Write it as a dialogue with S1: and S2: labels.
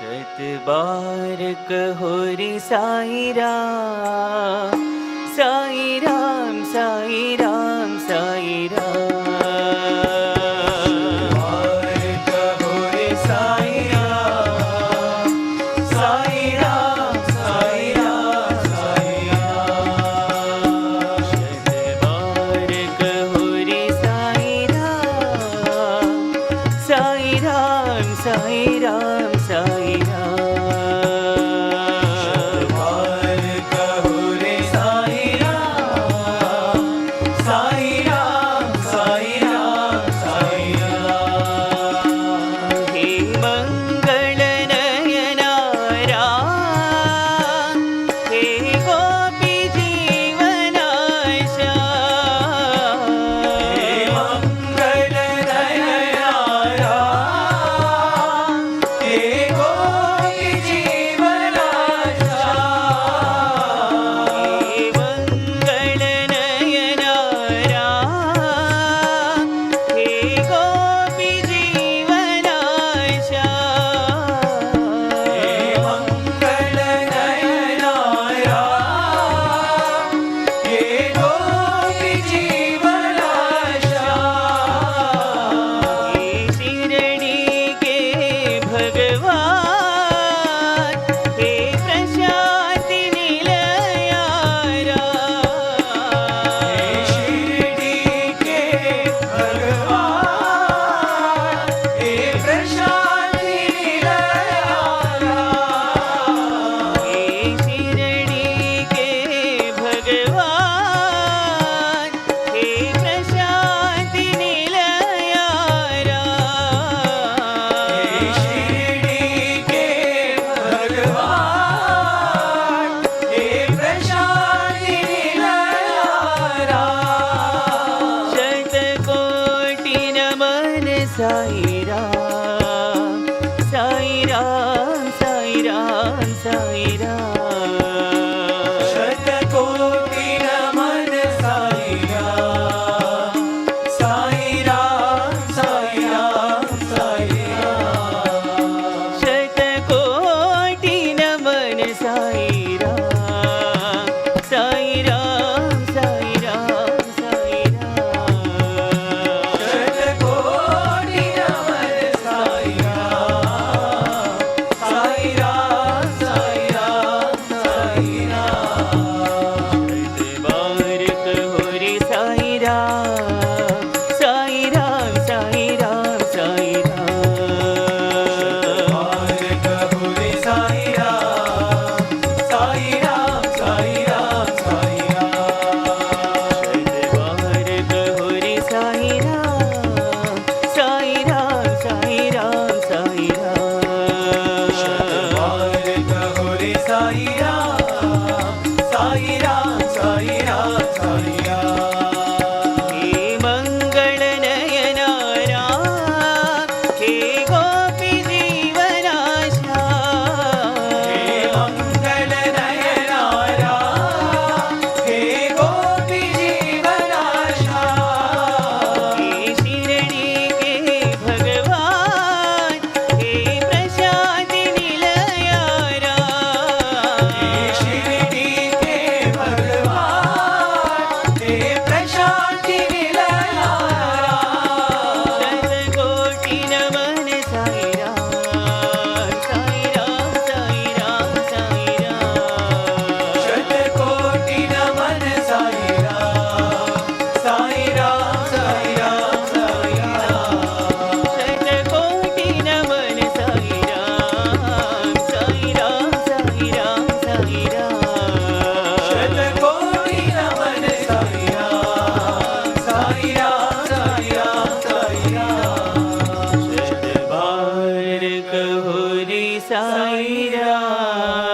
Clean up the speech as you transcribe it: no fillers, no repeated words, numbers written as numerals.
S1: बार कहो रे साई राम साई राम साई राम साई राम। साई राम साई बार कहो रे साई राम साई राम साई राम साई हे मंगल नयना राम हे गोपी जीवनाशा हे मंगल नयना साई राम साई राम साई राम साई राम शतकोटि नमन साई राम साई राम साई राम साई राम शतकोटि नमन साई राम साई राम साई राम साई साई राम।